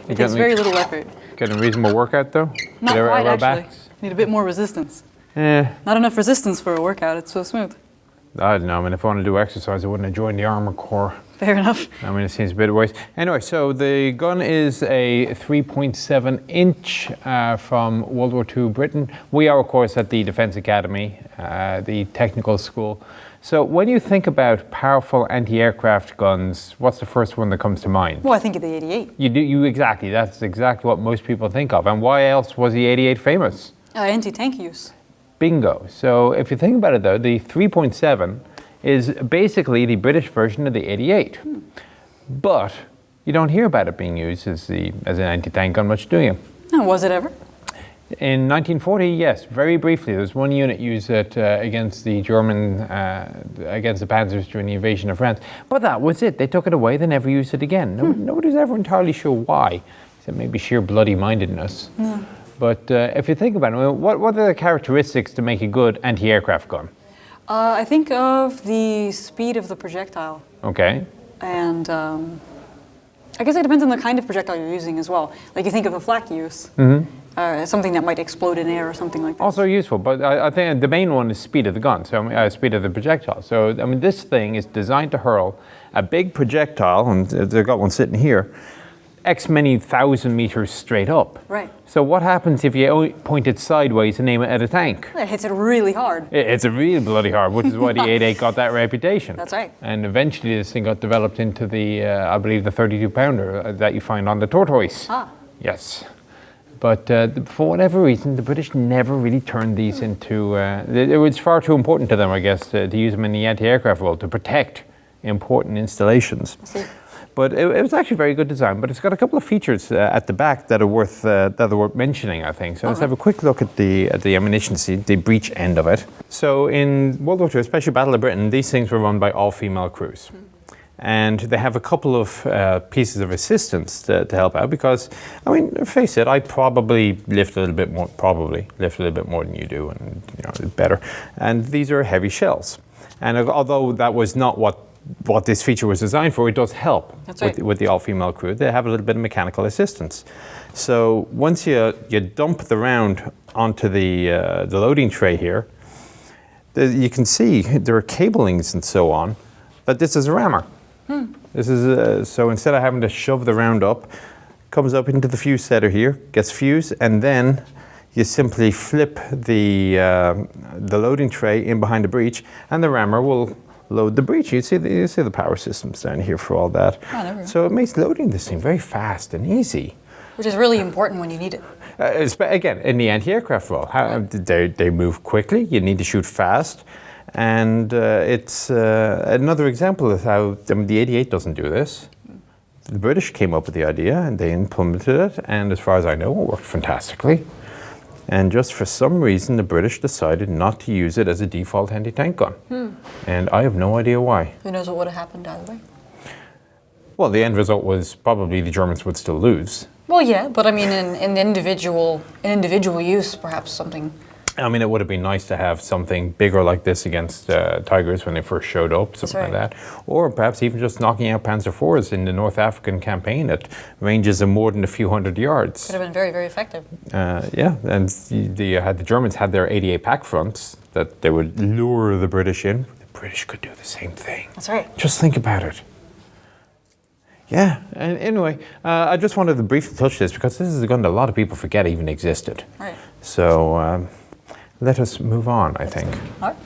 It takes very little effort. Getting a reasonable workout though? Not quite, actually. Need a bit more resistance. Not enough resistance for a workout. It's so smooth. I don't know. I mean, if I want to do exercise, I wouldn't have joined the Armour Corps. Fair enough. I mean, it seems a bit of waste. Anyway, so the gun is a 3.7 inch from World War II Britain. We are, of course, at the Defence Academy, the technical school. So when you think about powerful anti-aircraft guns, what's the first one that comes to mind? Well, I think of the 88. Exactly. That's exactly what most people think of. And why else was the 88 famous? Anti-tank use. Bingo. So if you think about it though, the 3.7 is basically the British version of the 88. But you don't hear about it being used as an anti-tank gun much, do you? Oh, was it ever? In 1940, yes, very briefly. There was one unit used it against the German, against the Panzers during the invasion of France. But that was it. They took it away. They never used it again. Nobody's ever entirely sure why. Except maybe sheer bloody-mindedness. Yeah. But if you think about it, what are the characteristics to make a good anti-aircraft gun? I think of the speed of the projectile. Okay. And I guess it depends on the kind of projectile you're using as well. Like you think of a flak use. Something that might explode in air or something like that. Also useful, but I think the main one is speed of the gun, so speed of the projectile. So, I mean, this thing is designed to hurl a big projectile, and they've got one sitting here, X many thousand meters straight up. Right. So what happens if you point it sideways and aim it at a tank? It hits it really hard. It's a really bloody hard, which is why the 88 got that reputation. That's right. And eventually this thing got developed into the, I believe, the 32 pounder that you find on the tortoise. Ah. Yes. But for whatever reason, the British never really turned these into, it was far too important to them, I guess, to use them in the anti-aircraft world to protect important installations. I see. But it was actually very good design, but it's got a couple of features at the back that are worth mentioning, I think. So let's have a quick look at the ammunition seat, the breech end of it. So in World War II, especially Battle of Britain, these things were run by all-female crews. And they have a couple of pieces of assistance to help out because, I mean, face it, I probably lift a little bit more than you do, and better. And these are heavy shells. And although that was not what this feature was designed for, it does help with the all-female crew. They have a little bit of mechanical assistance. So once you dump the round onto the loading tray here, you can see there are cablings and so on, but this is a rammer. This is so instead of having to shove the round up, comes up into the fuse setter here, gets fused, and then you simply flip the loading tray in behind the breech, and the rammer will load the breech. You see the power systems down here for all that. So it makes loading this thing very fast and easy. Which is really important when you need it. Again, in the anti-aircraft world, they move quickly. You need to shoot fast. And it's another example of how the 88 doesn't do this. The British came up with the idea and they implemented it, and as far as I know, it worked fantastically. And just for some reason, the British decided not to use it as a default anti-tank gun. And I have no idea why. Who knows what would have happened either way? Well, the end result was probably the Germans would still lose. Well, yeah, but I mean, in individual use, perhaps something. I mean, it would have been nice to have something bigger like this against Tigers when they first showed up, something like that. Or perhaps even just knocking out Panzer IVs in the North African campaign at ranges of more than a few hundred yards. Could have been very, very effective. Yeah, and the Germans had their 88 pack fronts that they would lure the British in. The British could do the same thing. That's right. Just think about it. Yeah, and anyway, I just wanted to briefly touch this because this is a gun that a lot of people forget even existed. Right. So let us move on, I think. All right.